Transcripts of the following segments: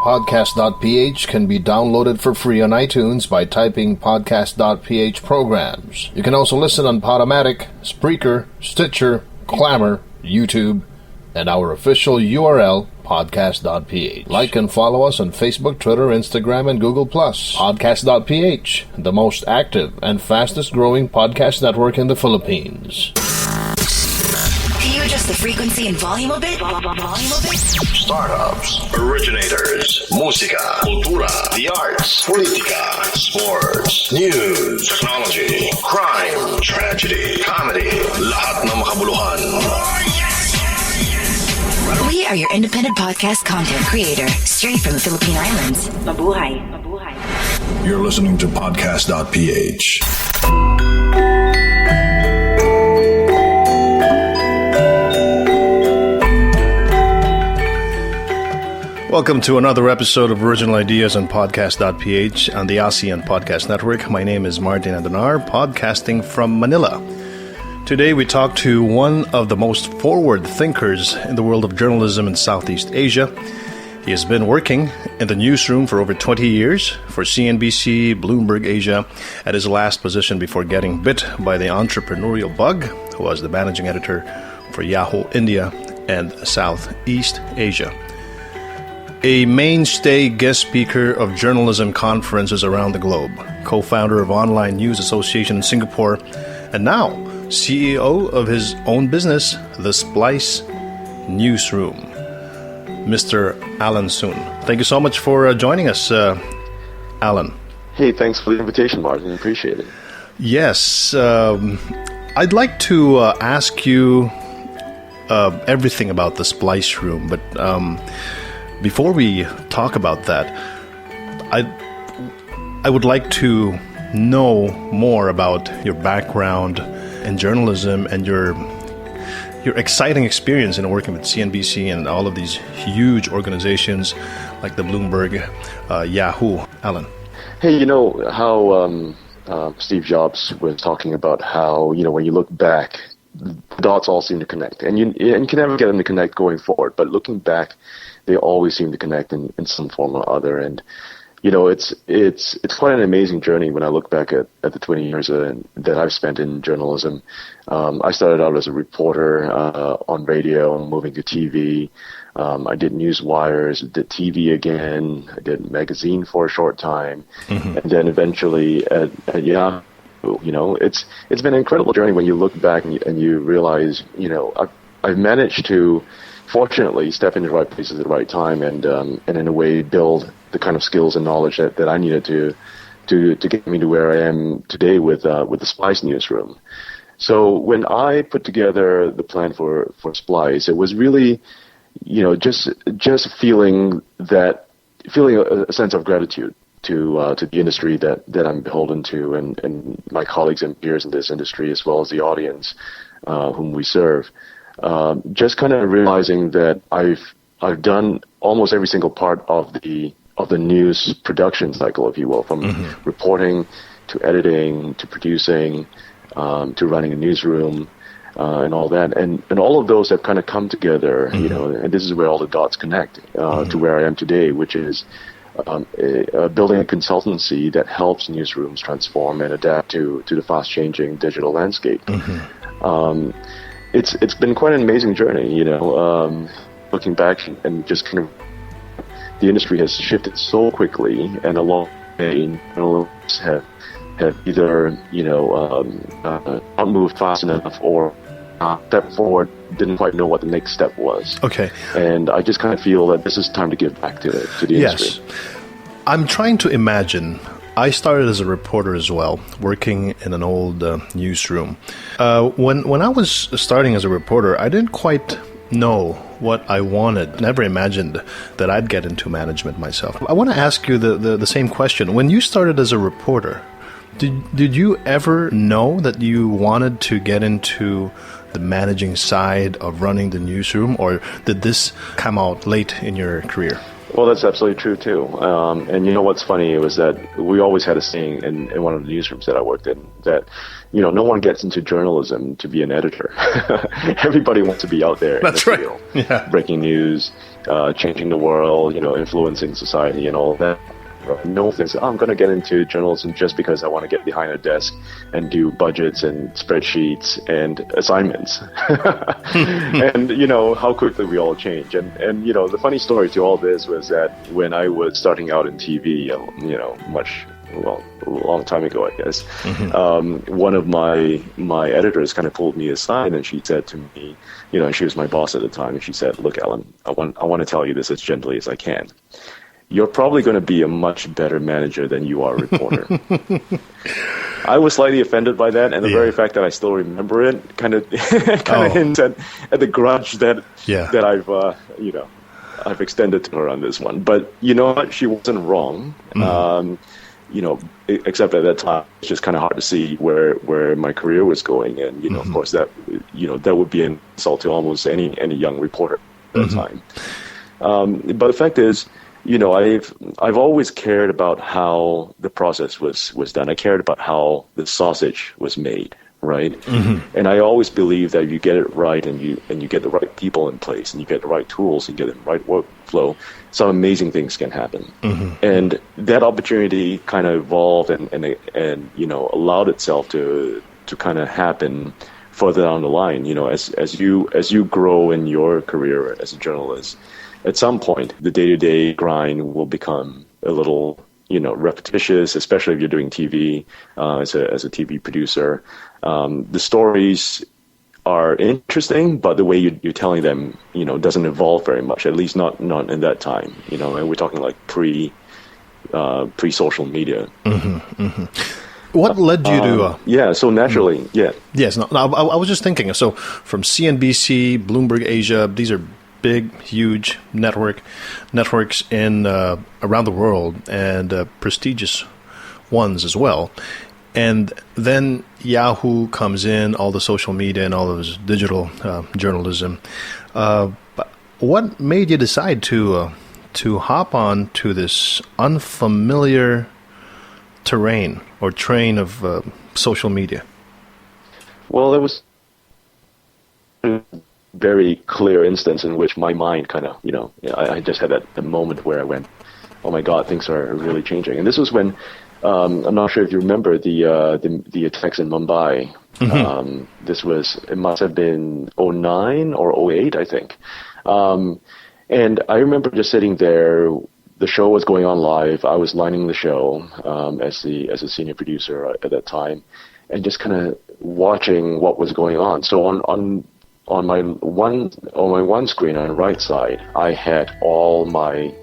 Podcast.Ph can be downloaded for free on iTunes by typing Podcast.Ph programs. You can also listen on Podomatic, Spreaker, Stitcher, Clamor, YouTube, and our official URL, Podcast.Ph. Like and follow us on Facebook, Twitter, Instagram, and Google+. Podcast.Ph, the most active and fastest growing podcast network in the Philippines. Can you adjust the frequency and volume a bit? Startups, originators, musika, kultura, the arts, politika, sports, news, technology, crime, tragedy, comedy, lahat ng makabuluhan. We are your independent podcast content creator, straight from the Philippine Islands. Mabuhay. You're listening to Podcast.Ph. Welcome to another episode of Original Ideas on Podcast.Ph on the ASEAN Podcast Network. My name is Martin Andanar, podcasting from Manila. Today we talk to one of the most forward thinkers in the world of journalism in Southeast Asia. He has been working in the newsroom for over 20 years for CNBC, Bloomberg Asia, at his last position before getting bit by the entrepreneurial bug, who was the managing editor for Yahoo India and Southeast Asia. A mainstay guest speaker of journalism conferences around the globe, co-founder of Online News Association in Singapore, and now CEO of his own business, the Splice Newsroom, Mr. Alan Soon. Thank you so much for joining us, Alan. Hey, thanks for the invitation, Martin. I appreciate it. Yes. I'd like to ask you everything about the Splice Room, but before we talk about that, I would like to know more about your background in journalism and your exciting experience in working with CNBC and all of these huge organizations like the Bloomberg, Yahoo. Alan. Hey, you know how Steve Jobs was talking about how, you know, when you look back, the dots all seem to connect, and you can never get them to connect going forward, but looking back, they always seem to connect in some form or other. And you know, it's quite an amazing journey when I look back at the 20 years that I've spent in journalism. I started out as a reporter on radio, moving to TV. I did news wires, did TV again. I did magazine for a short time, and then eventually at Yahoo. You know, it's been an incredible journey when you look back and you realize, you know, I've managed to, fortunately, step into the right places at the right time and in a way build the kind of skills and knowledge that I needed to get me to where I am today with the Splice Newsroom. So when I put together the plan for Splice, it was really, you know, just feeling a sense of gratitude to the industry that I'm beholden to and my colleagues and peers in this industry, as well as the audience whom we serve. Just kind of realizing that I've done almost every single part of the news production cycle, if you will, from reporting to editing to producing to running a newsroom and all that, and all of those have kind of come together, you know, and this is where all the dots connect to where I am today, which is building a consultancy that helps newsrooms transform and adapt to the fast-changing digital landscape. It's been quite an amazing journey, you know, looking back and just kind of the industry has shifted so quickly, and along the way, journalists have either, you know, not moved fast enough or stepped forward, didn't quite know what the next step was. Okay. And I just kind of feel that this is time to give back to the industry. Yes. I'm trying to imagine. I started as a reporter as well, working in an old newsroom. When I was starting as a reporter, I didn't quite know what I wanted. Never imagined that I'd get into management myself. I want to ask you the same question. When you started as a reporter, did you ever know that you wanted to get into the managing side of running the newsroom, or did this come out late in your career? Well, that's absolutely true too. And you know what's funny was that we always had a saying in one of the newsrooms that I worked in that, no one gets into journalism to be an editor. Everybody wants to be out there. That's in the right. field, Yeah. breaking news, changing the world, influencing society and all that. No one thinks, I'm going to get into journalism just because I want to get behind a desk and do budgets and spreadsheets and assignments. And, how quickly we all change. And the funny story to all this was that when I was starting out in TV, a long time ago, I guess, one of my editors kind of pulled me aside and she said to me, she was my boss at the time, and she said, look, Alan, I want to tell you this as gently as I can. You're probably going to be a much better manager than you are a reporter. I was slightly offended by that, and the very fact that I still remember it kind of hints at the grudge that I've extended to her on this one. But you know what? She wasn't wrong. Except at that time, it's just kind of hard to see where my career was going, and of course that would be an insult to almost any young reporter at that time. But the fact is, I've always cared about how the process was done. I cared about how the sausage was made, right? And I always believe that if you get it right and you get the right people in place and you get the right tools and you get the right workflow, some amazing things can happen. And that opportunity kind of evolved and allowed itself to kind of happen further down the line. As you grow in your career as a journalist, at some point, the day-to-day grind will become a little, repetitious, especially if you're doing TV as a TV producer. The stories are interesting, but the way you're telling them, doesn't evolve very much. At least not in that time. And we're talking like pre-social media. What led you to? So naturally, Yes. No, I was just thinking. So from CNBC, Bloomberg Asia, these are big, huge networks in around the world, and prestigious ones as well. And then Yahoo comes in, all the social media and all of this digital journalism. But what made you decide to hop on to this unfamiliar terrain or train of social media? Well, there was very clear instance in which my mind kind of, I just had that moment where I went, oh my God, things are really changing. And this was when, I'm not sure if you remember the attacks in Mumbai. It must have been 09 or 08, I think. And I remember just sitting there. The show was going on live. I was lining the show as a senior producer at that time, and just kind of watching what was going on. So on my one screen on the right side, I had all my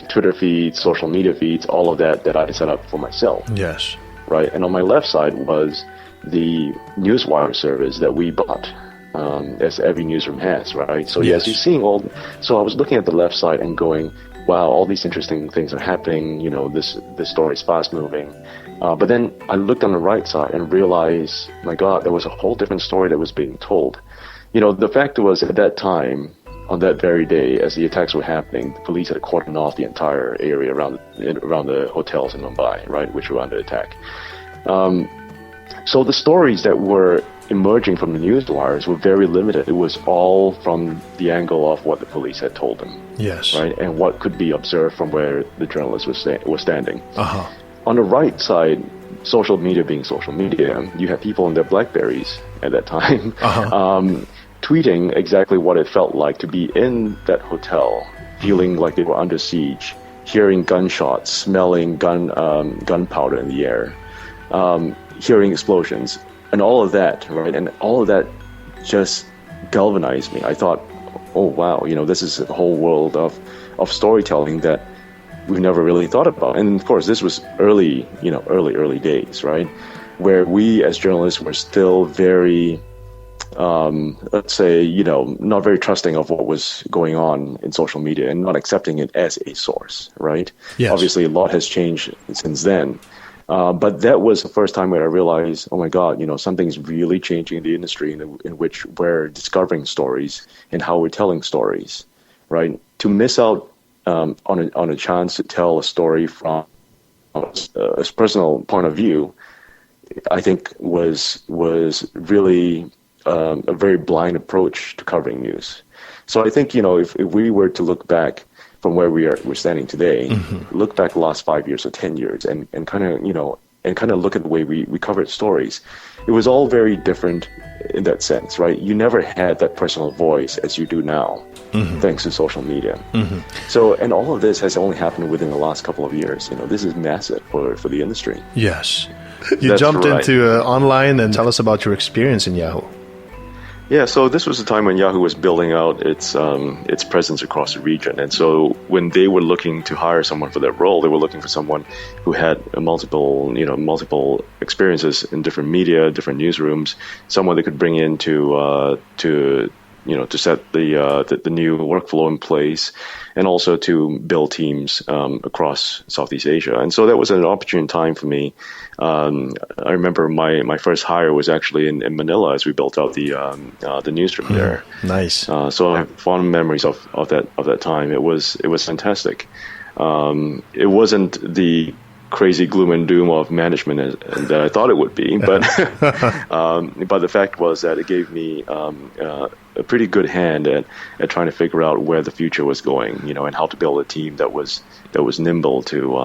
Twitter feeds, social media feeds, all of that I set up for myself. Yes. Right. And on my left side was the Newswire service that we bought, as every newsroom has, right? So yes, you're seeing so I was looking at the left side and going, wow, all these interesting things are happening. This story is fast moving. But then I looked on the right side and realized, my God, there was a whole different story that was being told. The fact was, at that time, on that very day, as the attacks were happening, the police had cordoned off the entire area around the hotels in Mumbai, right, which were under attack. So the stories that were emerging from the news wires were very limited. It was all from the angle of what the police had told them. Yes. Right, and what could be observed from where the journalists were standing. On the right side, social media being social media, you have people on their BlackBerries at that time tweeting exactly what it felt like to be in that hotel, feeling like they were under siege, hearing gunshots, smelling gunpowder in the air, hearing explosions, and all of that, right? And all of that just galvanized me. I thought, oh wow, this is a whole world of storytelling that we've never really thought about. And of course, this was early days, right? Where we as journalists were still very, let's say, not very trusting of what was going on in social media and not accepting it as a source, right? Yes. Obviously, a lot has changed since then. But that was the first time where I realized, oh my God, something's really changing in the industry in which we're discovering stories and how we're telling stories, right? To miss out on a chance to tell a story from a personal point of view, I think was really a very blind approach to covering news. So I think, if we were to look back from where we're standing today, look back the last 5 years or 10 years and kind of, look at the way we covered stories, it was all very different in that sense, right? You never had that personal voice as you do now, thanks to social media. So, and all of this has only happened within the last couple of years. This is massive for the industry. Yes. You jumped into online, and tell us about your experience in Yahoo. Yeah, so this was a time when Yahoo was building out its presence across the region, and so when they were looking to hire someone for that role, they were looking for someone who had multiple experiences in different media, different newsrooms, someone they could bring in to set the new workflow in place, and also to build teams across Southeast Asia. And so that was an opportune time for me. I remember my first hire was actually in Manila as we built out the newsroom there. Nice. So I have fond memories of that time. It was fantastic. It wasn't the crazy gloom and doom of management that I thought it would be, but the fact was that it gave me a pretty good hand at trying to figure out where the future was going, and how to build a team that was nimble to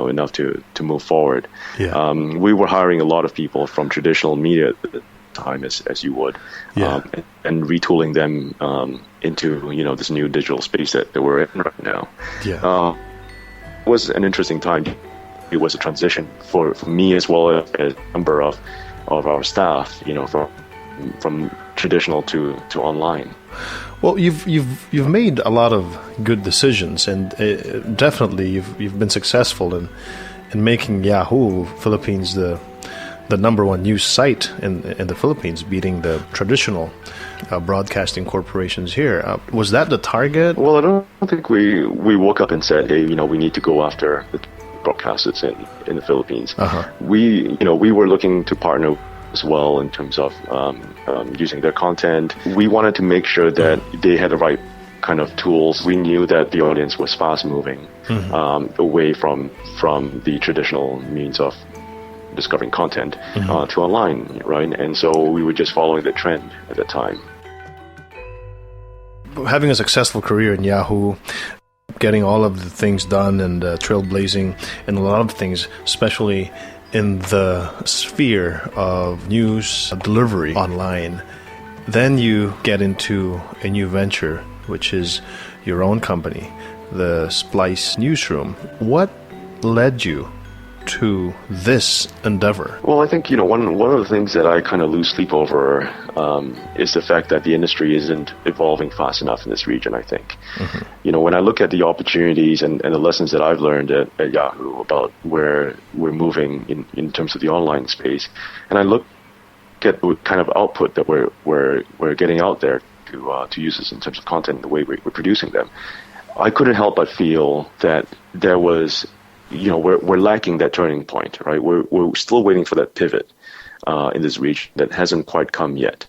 enough to move forward. Yeah. We were hiring a lot of people from traditional media at the time, as you would, and retooling them into this new digital space that we're in right now. Yeah. It was an interesting time. It was a transition for me as well as a number of our staff, from traditional to online. Well, you've made a lot of good decisions, and definitely you've been successful in making Yahoo Philippines the number one news site in the Philippines, beating the traditional broadcasting corporations here. Was that the target? Well, I don't think we woke up and said, hey, we need to go after the broadcasters in the Philippines. We were looking to partner as well in terms of using their content. We wanted to make sure that they had the right kind of tools. We knew that the audience was fast moving away from the traditional means of discovering content to online, right? And so we were just following the trend at the time. Having a successful career in Yahoo, getting all of the things done and trailblazing in a lot of things, especially in the sphere of news delivery online, then you get into a new venture, which is your own company, the Splice Newsroom. What led you to this endeavor? Well, I think, one of the things that I kind of lose sleep over is the fact that the industry isn't evolving fast enough in this region, I think. When I look at the opportunities and the lessons that I've learned at Yahoo about where we're moving in terms of the online space, and I look at the kind of output that we're getting out there to users in terms of content and the way we're producing them, I couldn't help but feel that there was we're lacking that turning point, right? We're still waiting for that pivot in this region that hasn't quite come yet.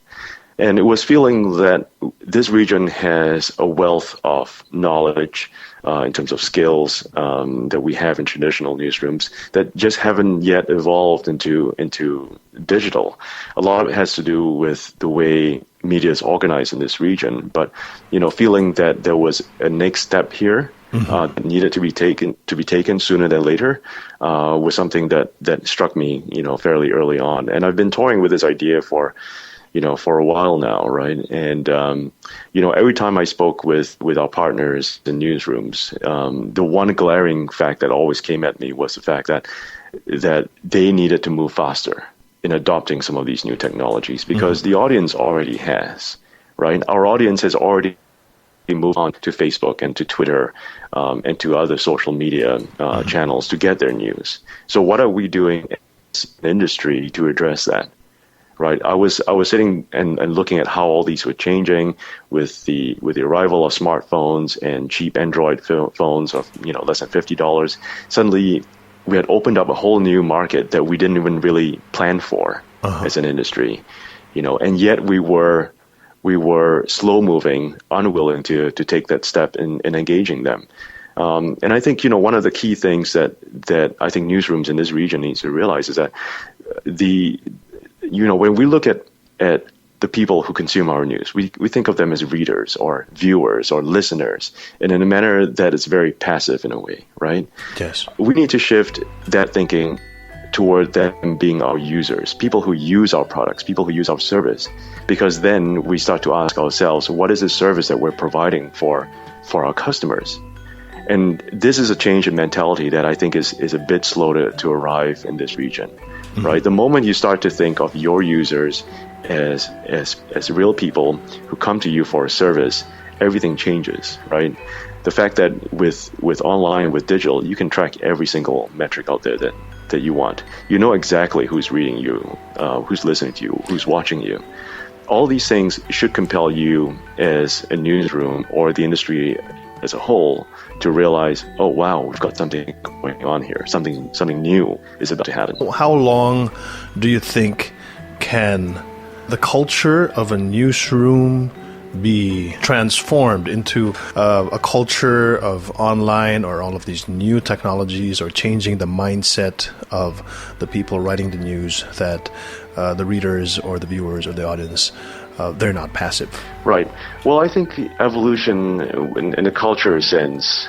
And it was feeling that this region has a wealth of knowledge in terms of skills that we have in traditional newsrooms that just haven't yet evolved into digital. A lot of it has to do with the way media is organized in this region, but feeling that there was a next step here that needed to be taken sooner than later was something that struck me fairly early on. And I've been toying with this idea for a while now, right? And every time I spoke with our partners in newsrooms, the one glaring fact that always came at me was the fact that they needed to move faster in adopting some of these new technologies, because the audience already has, right? Our audience has already moved on to Facebook and to Twitter and to other social media channels to get their news. So what are we doing as an industry to address that? Right, I was sitting and looking at how all these were changing with the arrival of smartphones and cheap Android phones of less than $50. Suddenly, we had opened up a whole new market that we didn't even really plan for as an industry, and yet we were slow moving, unwilling to take that step in engaging them. And I think, one of the key things that I think newsrooms in this region needs to realize is that when we look at the people who consume our news, we think of them as readers or viewers or listeners, and in a manner that is very passive in a way, right? Yes. We need to shift that thinking toward them being our users, people who use our products, people who use our service, because then we start to ask ourselves, what is the service that we're providing for our customers? And this is a change in mentality that I think is a bit slow to arrive in this region, right? The moment you start to think of your users as real people who come to you for a service, everything changes, right? The fact that with online, with digital, you can track every single metric out there that you want. You know exactly who's reading you, who's listening to you, who's watching you. All these things should compel you as a newsroom or the industry as a whole to realize, oh wow, we've got something going on here. Something new is about to happen. How long do you think can the culture of a newsroom be transformed into a culture of online or all of these new technologies, or changing the mindset of the people writing the news, that the readers or the viewers or the audience, they're not passive? Right. Well, I think evolution in the culture sense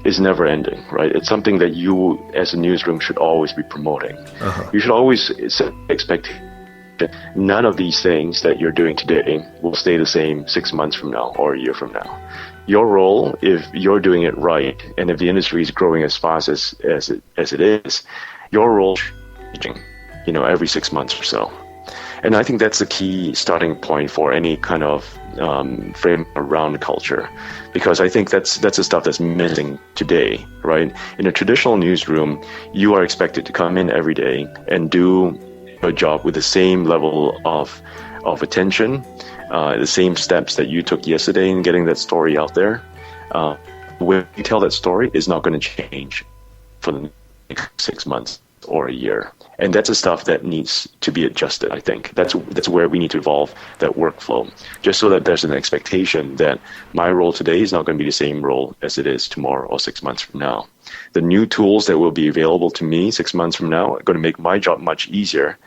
is never ending, right? It's something that you as a newsroom should always be promoting. You should always expect none of these things that you're doing today will stay the same 6 months from now or a year from now. Your role, if you're doing it right, and if the industry is growing as fast as it is, your role is changing, every 6 months or so. And I think that's the key starting point for any kind of frame around culture, because I think that's the stuff that's missing today, right? In a traditional newsroom, you are expected to come in every day and do a job with the same level of attention, the same steps that you took yesterday in getting that story out there. When you tell that story, is not going to change for the next 6 months or a year. And that's the stuff that needs to be adjusted, I think. That's where we need to evolve that workflow, just so that there's an expectation that my role today is not going to be the same role as it is tomorrow or 6 months from now. The new tools that will be available to me 6 months from now are going to make my job much easier.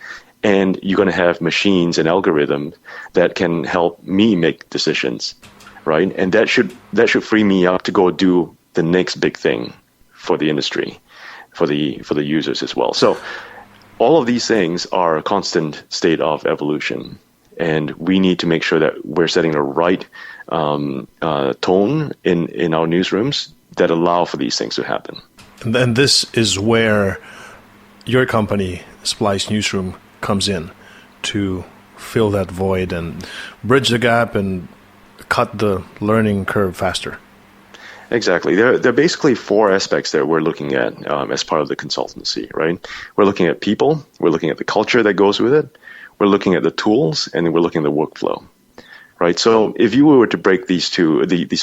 And you're going to have machines and algorithms that can help me make decisions, right? And that should free me up to go do the next big thing for the industry, for the users as well. So all of these things are a constant state of evolution, and we need to make sure that we're setting the right tone in our newsrooms that allow for these things to happen. And then this is where your company, Splice Newsroom, comes in to fill that void and bridge the gap and cut the learning curve faster. Exactly. There are basically four aspects that we're looking at as part of the consultancy, right? We're looking at people, we're looking at the culture that goes with it, we're looking at the tools, and then we're looking at the workflow, right? So if you were to break these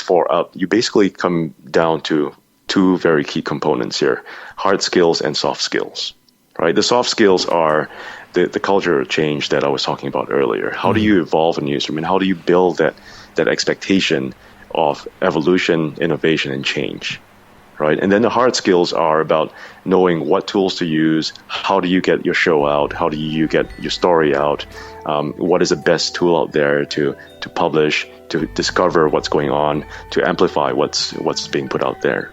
four up, you basically come down to two very key components here: hard skills and soft skills, right? The soft skills are the culture change that I was talking about earlier. How do you evolve a newsroom, and how do you build that expectation of evolution, innovation, and change, right? And then the hard skills are about knowing what tools to use, how do you get your show out, how do you get your story out, what is the best tool out there to publish, to discover what's going on, to amplify what's being put out there.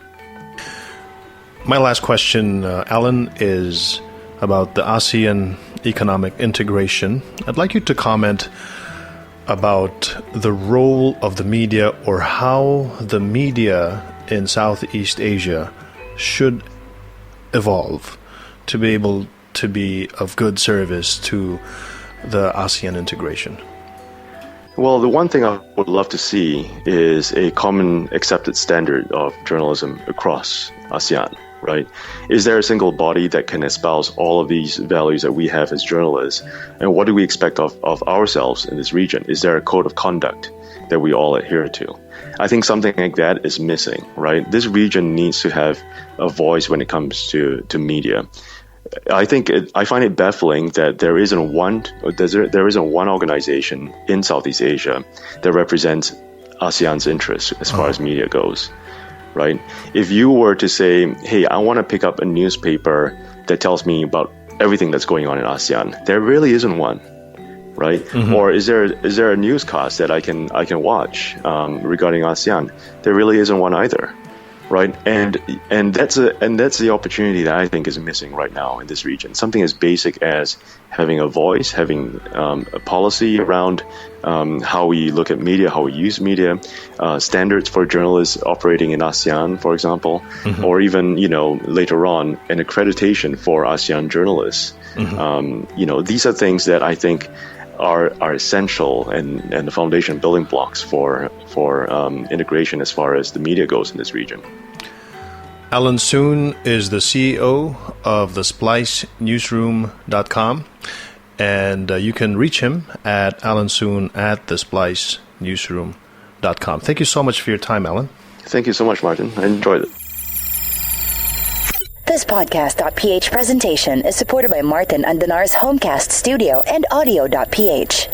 My last question, Alan, is about the ASEAN Economic Integration. I'd like you to comment about the role of the media, or how the media in Southeast Asia should evolve to be able to be of good service to the ASEAN integration. Well, the one thing I would love to see is a common accepted standard of journalism across ASEAN, right? Is there a single body that can espouse all of these values that we have as journalists? And what do we expect of ourselves in this region? Is there a code of conduct that we all adhere to? I think something like that is missing, right? This region needs to have a voice when it comes to media. I find it baffling that there isn't one organization in Southeast Asia that represents ASEAN's interests as far as media goes. right? If you were to say, hey, I want to pick up a newspaper that tells me about everything that's going on in ASEAN, there really isn't one, right? Mm-hmm. Or is there a newscast that I can watch regarding ASEAN? There really isn't one either, right? And that's the opportunity that I think is missing right now in this region. Something as basic as having a voice, having a policy around how we look at media, how we use media, standards for journalists operating in ASEAN, for example, mm-hmm. or even, later on, an accreditation for ASEAN journalists. Mm-hmm. These are things that I think are essential and the foundation building blocks for integration as far as the media goes in this region. Alan Soon is the CEO of the Splice Newsroom.com, and you can reach him at alansoon@thesplicenewsroom.com. Thank you so much for your time, Alan. Thank you so much, Martin. I enjoyed it. This Podcast.Ph presentation is supported by Martin Andanar's Homecast Studio and Audio.Ph.